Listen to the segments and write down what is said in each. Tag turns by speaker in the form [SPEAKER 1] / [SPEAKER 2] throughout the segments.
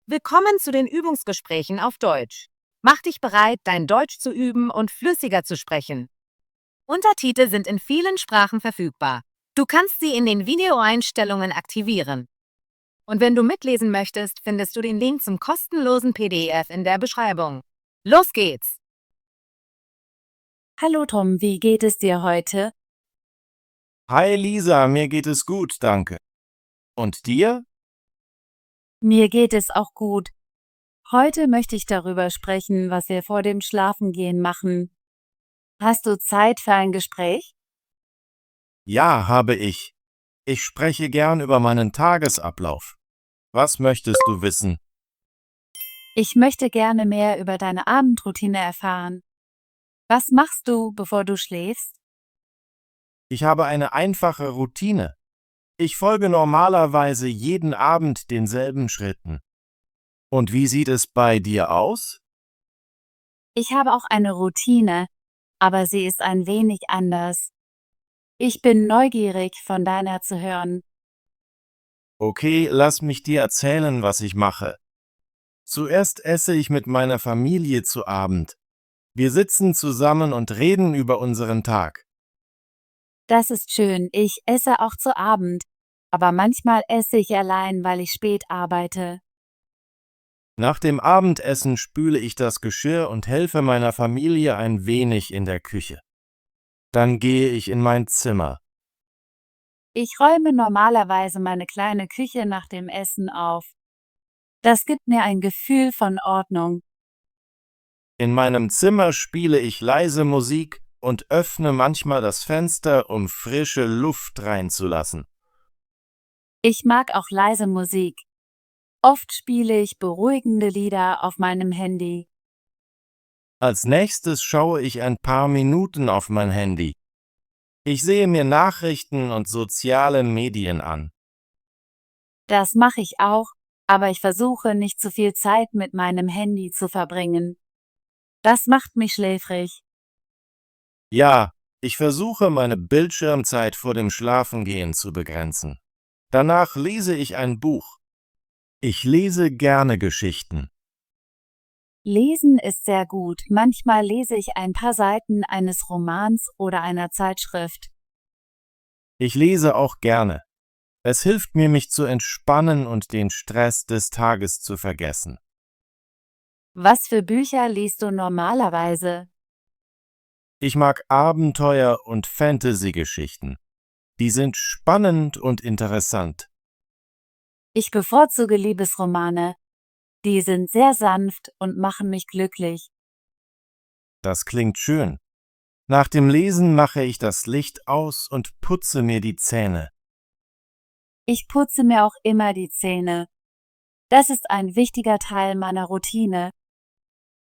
[SPEAKER 1] Willkommen zu den Übungsgesprächen auf Deutsch. Mach dich bereit, dein Deutsch zu üben und flüssiger zu sprechen. Untertitel sind in vielen Sprachen verfügbar. Du kannst sie in den Videoeinstellungen aktivieren. Und wenn du mitlesen möchtest, findest du den Link zum kostenlosen PDF in der Beschreibung. Los geht's!
[SPEAKER 2] Hallo Tom, wie geht es dir heute?
[SPEAKER 3] Hi Lisa, mir geht es gut, danke. Und dir?
[SPEAKER 2] Mir geht es auch gut. Heute möchte ich darüber sprechen, was wir vor dem Schlafengehen machen. Hast du Zeit für ein Gespräch?
[SPEAKER 3] Ja, habe ich. Ich spreche gern über meinen Tagesablauf. Was möchtest du wissen?
[SPEAKER 2] Ich möchte gerne mehr über deine Abendroutine erfahren. Was machst du, bevor du schläfst?
[SPEAKER 3] Ich habe eine einfache Routine. Ich folge normalerweise jeden Abend denselben Schritten. Und wie sieht es bei dir aus?
[SPEAKER 2] Ich habe auch eine Routine, aber sie ist ein wenig anders. Ich bin neugierig, von deiner zu hören.
[SPEAKER 3] Okay, lass mich dir erzählen, was ich mache. Zuerst esse ich mit meiner Familie zu Abend. Wir sitzen zusammen und reden über unseren Tag.
[SPEAKER 2] Das ist schön, ich esse auch zu Abend, aber manchmal esse ich allein, weil ich spät arbeite.
[SPEAKER 3] Nach dem Abendessen spüle ich das Geschirr und helfe meiner Familie ein wenig in der Küche. Dann gehe ich in mein Zimmer.
[SPEAKER 2] Ich räume normalerweise meine kleine Küche nach dem Essen auf. Das gibt mir ein Gefühl von Ordnung.
[SPEAKER 3] In meinem Zimmer spiele ich leise Musik und öffne manchmal das Fenster, um frische Luft reinzulassen.
[SPEAKER 2] Ich mag auch leise Musik. Oft spiele ich beruhigende Lieder auf meinem Handy.
[SPEAKER 3] Als nächstes schaue ich ein paar Minuten auf mein Handy. Ich sehe mir Nachrichten und soziale Medien an.
[SPEAKER 2] Das mache ich auch, aber ich versuche nicht zu viel Zeit mit meinem Handy zu verbringen. Das macht mich schläfrig.
[SPEAKER 3] Ja, ich versuche meine Bildschirmzeit vor dem Schlafengehen zu begrenzen. Danach lese ich ein Buch. Ich lese gerne Geschichten.
[SPEAKER 2] Lesen ist sehr gut. Manchmal lese ich ein paar Seiten eines Romans oder einer Zeitschrift.
[SPEAKER 3] Ich lese auch gerne. Es hilft mir, mich zu entspannen und den Stress des Tages zu vergessen.
[SPEAKER 2] Was für Bücher liest du normalerweise?
[SPEAKER 3] Ich mag Abenteuer- und Fantasy-Geschichten. Die sind spannend und interessant.
[SPEAKER 2] Ich bevorzuge Liebesromane. Die sind sehr sanft und machen mich glücklich.
[SPEAKER 3] Das klingt schön. Nach dem Lesen mache ich das Licht aus und putze mir die Zähne.
[SPEAKER 2] Ich putze mir auch immer die Zähne. Das ist ein wichtiger Teil meiner Routine.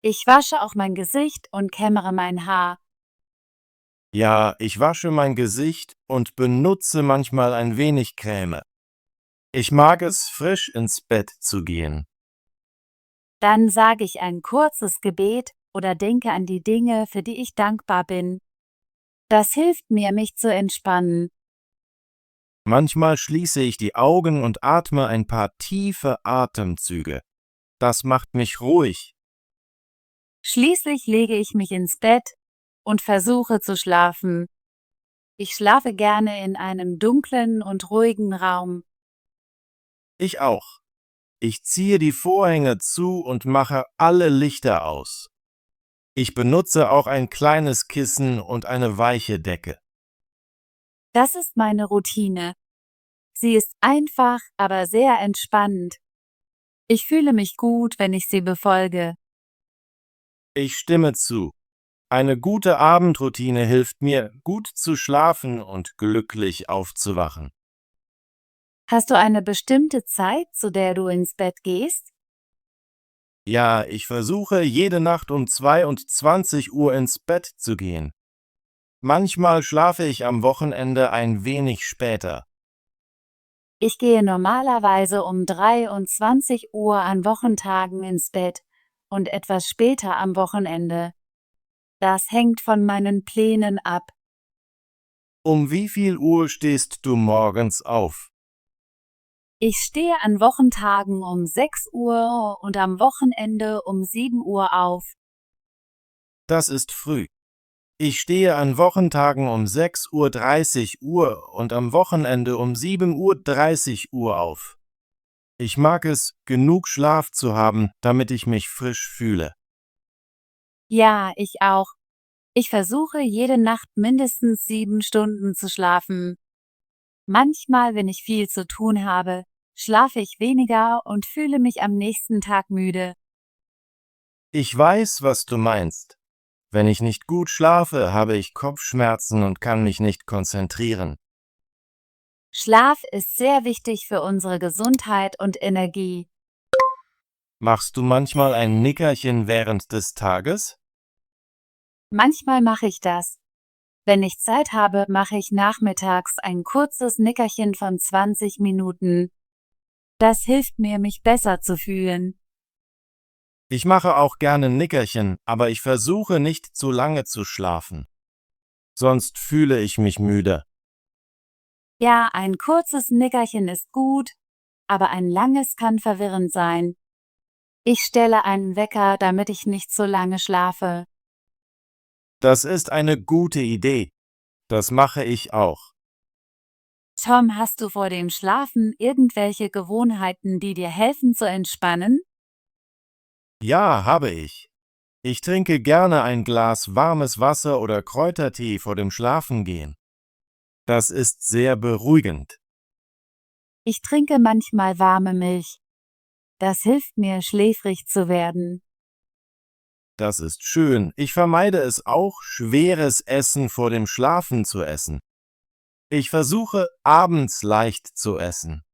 [SPEAKER 2] Ich wasche auch mein Gesicht und kämmere mein Haar.
[SPEAKER 3] Ja, ich wasche mein Gesicht und benutze manchmal ein wenig Creme. Ich mag es, frisch ins Bett zu gehen.
[SPEAKER 2] Dann sage ich ein kurzes Gebet oder denke an die Dinge, für die ich dankbar bin. Das hilft mir, mich zu entspannen.
[SPEAKER 3] Manchmal schließe ich die Augen und atme ein paar tiefe Atemzüge. Das macht mich ruhig.
[SPEAKER 2] Schließlich lege ich mich ins Bett und versuche zu schlafen. Ich schlafe gerne in einem dunklen und ruhigen Raum.
[SPEAKER 3] Ich auch. Ich ziehe die Vorhänge zu und mache alle Lichter aus. Ich benutze auch ein kleines Kissen und eine weiche Decke.
[SPEAKER 2] Das ist meine Routine. Sie ist einfach, aber sehr entspannend. Ich fühle mich gut, wenn ich sie befolge.
[SPEAKER 3] Ich stimme zu. Eine gute Abendroutine hilft mir, gut zu schlafen und glücklich aufzuwachen.
[SPEAKER 2] Hast du eine bestimmte Zeit, zu der du ins Bett gehst?
[SPEAKER 3] Ja, ich versuche jede Nacht um 22 Uhr ins Bett zu gehen. Manchmal schlafe ich am Wochenende ein wenig später.
[SPEAKER 2] Ich gehe normalerweise um 23 Uhr an Wochentagen ins Bett und etwas später am Wochenende. Das hängt von meinen Plänen ab.
[SPEAKER 3] Um wie viel Uhr stehst du morgens auf?
[SPEAKER 2] Ich stehe an Wochentagen um 6 Uhr und am Wochenende um 7 Uhr auf.
[SPEAKER 3] Das ist früh. Ich stehe an Wochentagen um 6:30 Uhr und am Wochenende um 7:30 Uhr auf. Ich mag es, genug Schlaf zu haben, damit ich mich frisch fühle.
[SPEAKER 2] Ja, ich auch. Ich versuche jede Nacht mindestens 7 Stunden zu schlafen. Manchmal, wenn ich viel zu tun habe, schlafe ich weniger und fühle mich am nächsten Tag müde.
[SPEAKER 3] Ich weiß, was du meinst. Wenn ich nicht gut schlafe, habe ich Kopfschmerzen und kann mich nicht konzentrieren.
[SPEAKER 2] Schlaf ist sehr wichtig für unsere Gesundheit und Energie.
[SPEAKER 3] Machst du manchmal ein Nickerchen während des Tages?
[SPEAKER 2] Manchmal mache ich das. Wenn ich Zeit habe, mache ich nachmittags ein kurzes Nickerchen von 20 Minuten. Das hilft mir, mich besser zu fühlen.
[SPEAKER 3] Ich mache auch gerne Nickerchen, aber ich versuche nicht zu lange zu schlafen. Sonst fühle ich mich müde.
[SPEAKER 2] Ja, ein kurzes Nickerchen ist gut, aber ein langes kann verwirrend sein. Ich stelle einen Wecker, damit ich nicht so lange schlafe.
[SPEAKER 3] Das ist eine gute Idee. Das mache ich auch.
[SPEAKER 2] Tom, hast du vor dem Schlafen irgendwelche Gewohnheiten, die dir helfen zu entspannen?
[SPEAKER 3] Ja, habe ich. Ich trinke gerne ein Glas warmes Wasser oder Kräutertee vor dem Schlafengehen. Das ist sehr beruhigend.
[SPEAKER 2] Ich trinke manchmal warme Milch. Das hilft mir, schläfrig zu werden.
[SPEAKER 3] Das ist schön. Ich vermeide es auch, schweres Essen vor dem Schlafen zu essen. Ich versuche, abends leicht zu essen.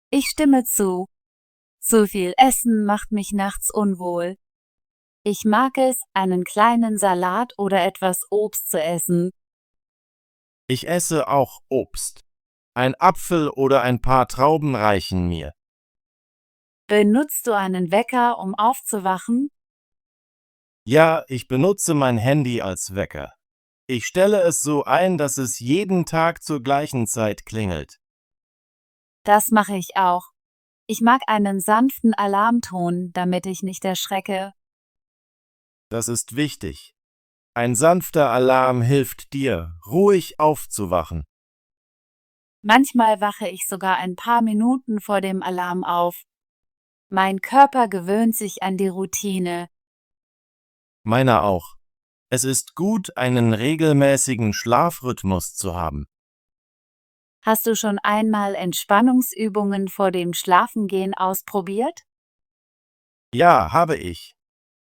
[SPEAKER 2] Ich stimme zu. Zu viel Essen macht mich nachts unwohl. Ich mag es, einen kleinen Salat oder etwas Obst zu essen.
[SPEAKER 3] Ich esse auch Obst. Ein Apfel oder ein paar Trauben reichen mir.
[SPEAKER 2] Benutzt du einen Wecker, um aufzuwachen?
[SPEAKER 3] Ja, ich benutze mein Handy als Wecker. Ich stelle es so ein, dass es jeden Tag zur gleichen Zeit klingelt.
[SPEAKER 2] Das mache ich auch. Ich mag einen sanften Alarmton, damit ich nicht erschrecke.
[SPEAKER 3] Das ist wichtig. Ein sanfter Alarm hilft dir, ruhig aufzuwachen.
[SPEAKER 2] Manchmal wache ich sogar ein paar Minuten vor dem Alarm auf. Mein Körper gewöhnt sich an die Routine.
[SPEAKER 3] Meiner auch. Es ist gut, einen regelmäßigen Schlafrhythmus zu haben.
[SPEAKER 2] Hast du schon einmal Entspannungsübungen vor dem Schlafengehen ausprobiert?
[SPEAKER 3] Ja, habe ich.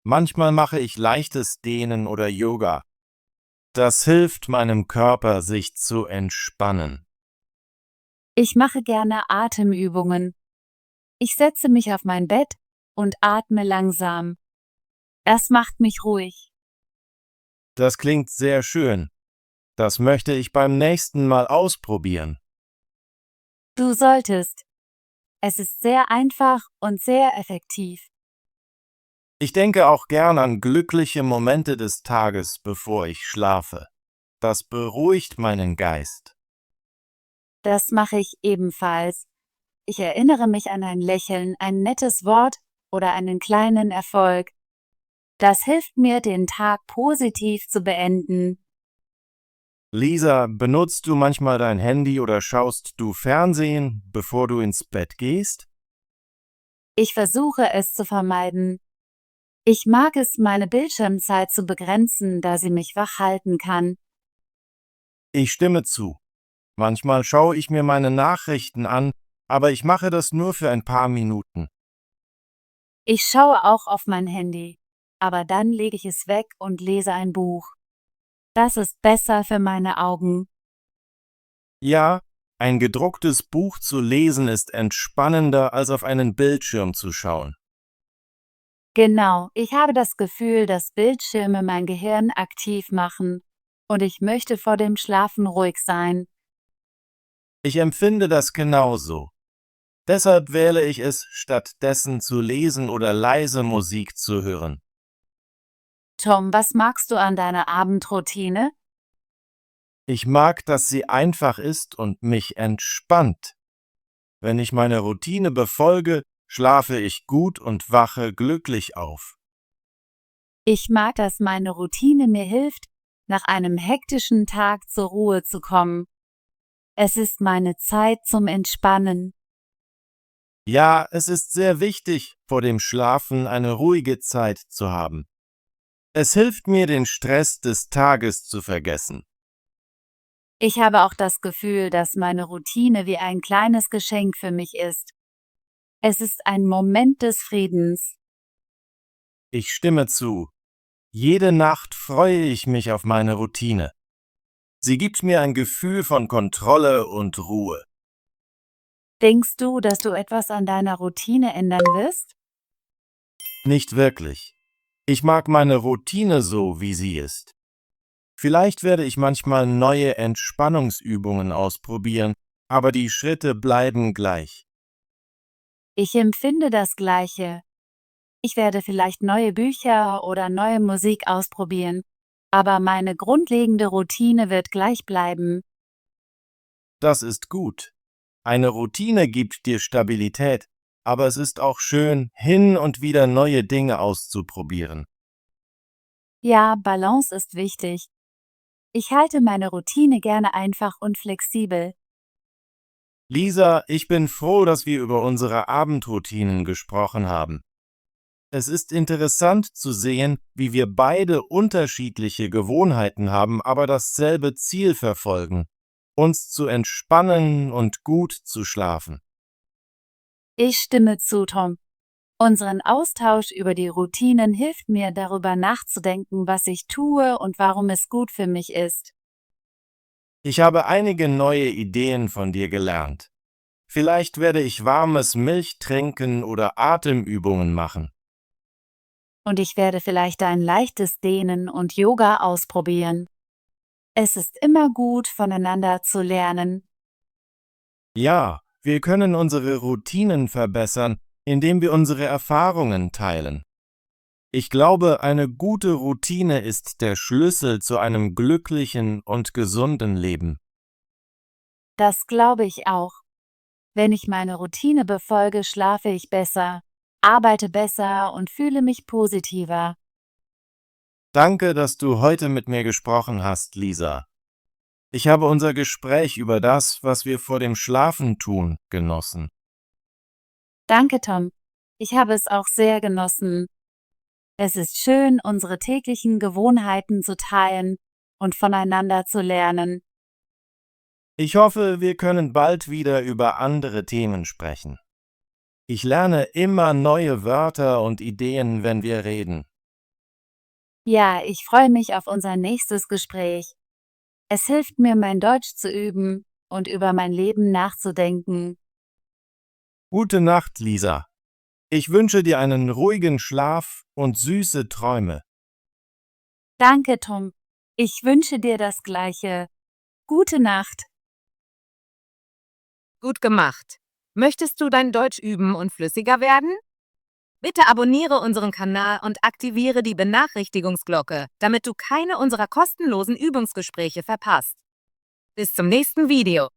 [SPEAKER 3] Manchmal mache ich leichtes Dehnen oder Yoga. Das hilft meinem Körper, sich zu entspannen.
[SPEAKER 2] Ich mache gerne Atemübungen. Ich setze mich auf mein Bett und atme langsam. Das macht mich ruhig.
[SPEAKER 3] Das klingt sehr schön. Das möchte ich beim nächsten Mal ausprobieren.
[SPEAKER 2] Du solltest. Es ist sehr einfach und sehr effektiv.
[SPEAKER 3] Ich denke auch gern an glückliche Momente des Tages, bevor ich schlafe. Das beruhigt meinen Geist.
[SPEAKER 2] Das mache ich ebenfalls. Ich erinnere mich an ein Lächeln, ein nettes Wort oder einen kleinen Erfolg. Das hilft mir, den Tag positiv zu beenden.
[SPEAKER 3] Lisa, benutzt du manchmal dein Handy oder schaust du Fernsehen, bevor du ins Bett gehst?
[SPEAKER 2] Ich versuche es zu vermeiden. Ich mag es, meine Bildschirmzeit zu begrenzen, da sie mich wach halten kann.
[SPEAKER 3] Ich stimme zu. Manchmal schaue ich mir meine Nachrichten an, aber ich mache das nur für ein paar Minuten.
[SPEAKER 2] Ich schaue auch auf mein Handy, aber dann lege ich es weg und lese ein Buch. Das ist besser für meine Augen.
[SPEAKER 3] Ja, ein gedrucktes Buch zu lesen ist entspannender, als auf einen Bildschirm zu schauen.
[SPEAKER 2] Genau, ich habe das Gefühl, dass Bildschirme mein Gehirn aktiv machen und ich möchte vor dem Schlafen ruhig sein.
[SPEAKER 3] Ich empfinde das genauso. Deshalb wähle ich es, stattdessen zu lesen oder leise Musik zu hören.
[SPEAKER 2] Tom, was magst du an deiner Abendroutine?
[SPEAKER 3] Ich mag, dass sie einfach ist und mich entspannt. Wenn ich meine Routine befolge, schlafe ich gut und wache glücklich auf.
[SPEAKER 2] Ich mag, dass meine Routine mir hilft, nach einem hektischen Tag zur Ruhe zu kommen. Es ist meine Zeit zum Entspannen.
[SPEAKER 3] Ja, es ist sehr wichtig, vor dem Schlafen eine ruhige Zeit zu haben. Es hilft mir, den Stress des Tages zu vergessen.
[SPEAKER 2] Ich habe auch das Gefühl, dass meine Routine wie ein kleines Geschenk für mich ist. Es ist ein Moment des Friedens.
[SPEAKER 3] Ich stimme zu. Jede Nacht freue ich mich auf meine Routine. Sie gibt mir ein Gefühl von Kontrolle und Ruhe.
[SPEAKER 2] Denkst du, dass du etwas an deiner Routine ändern wirst?
[SPEAKER 3] Nicht wirklich. Ich mag meine Routine so, wie sie ist. Vielleicht werde ich manchmal neue Entspannungsübungen ausprobieren, aber die Schritte bleiben gleich.
[SPEAKER 2] Ich empfinde das Gleiche. Ich werde vielleicht neue Bücher oder neue Musik ausprobieren, aber meine grundlegende Routine wird gleich bleiben.
[SPEAKER 3] Das ist gut. Eine Routine gibt dir Stabilität, aber es ist auch schön, hin und wieder neue Dinge auszuprobieren.
[SPEAKER 2] Ja, Balance ist wichtig. Ich halte meine Routine gerne einfach und flexibel.
[SPEAKER 3] Lisa, ich bin froh, dass wir über unsere Abendroutinen gesprochen haben. Es ist interessant zu sehen, wie wir beide unterschiedliche Gewohnheiten haben, aber dasselbe Ziel verfolgen: uns zu entspannen und gut zu schlafen.
[SPEAKER 2] Ich stimme zu, Tom. Unseren Austausch über die Routinen hilft mir, darüber nachzudenken, was ich tue und warum es gut für mich ist.
[SPEAKER 3] Ich habe einige neue Ideen von dir gelernt. Vielleicht werde ich warmes Milch trinken oder Atemübungen machen.
[SPEAKER 2] Und ich werde vielleicht ein leichtes Dehnen und Yoga ausprobieren. Es ist immer gut, voneinander zu lernen.
[SPEAKER 3] Ja, wir können unsere Routinen verbessern, indem wir unsere Erfahrungen teilen. Ich glaube, eine gute Routine ist der Schlüssel zu einem glücklichen und gesunden Leben.
[SPEAKER 2] Das glaube ich auch. Wenn ich meine Routine befolge, schlafe ich besser, arbeite besser und fühle mich positiver.
[SPEAKER 3] Danke, dass du heute mit mir gesprochen hast, Lisa. Ich habe unser Gespräch über das, was wir vor dem Schlafen tun, genossen.
[SPEAKER 2] Danke, Tom. Ich habe es auch sehr genossen. Es ist schön, unsere täglichen Gewohnheiten zu teilen und voneinander zu lernen.
[SPEAKER 3] Ich hoffe, wir können bald wieder über andere Themen sprechen. Ich lerne immer neue Wörter und Ideen, wenn wir reden.
[SPEAKER 2] Ja, ich freue mich auf unser nächstes Gespräch. Es hilft mir, mein Deutsch zu üben und über mein Leben nachzudenken.
[SPEAKER 3] Gute Nacht, Lisa. Ich wünsche dir einen ruhigen Schlaf und süße Träume.
[SPEAKER 2] Danke, Tom. Ich wünsche dir das Gleiche. Gute Nacht.
[SPEAKER 1] Gut gemacht. Möchtest du dein Deutsch üben und flüssiger werden? Bitte abonniere unseren Kanal und aktiviere die Benachrichtigungsglocke, damit du keine unserer kostenlosen Übungsgespräche verpasst. Bis zum nächsten Video.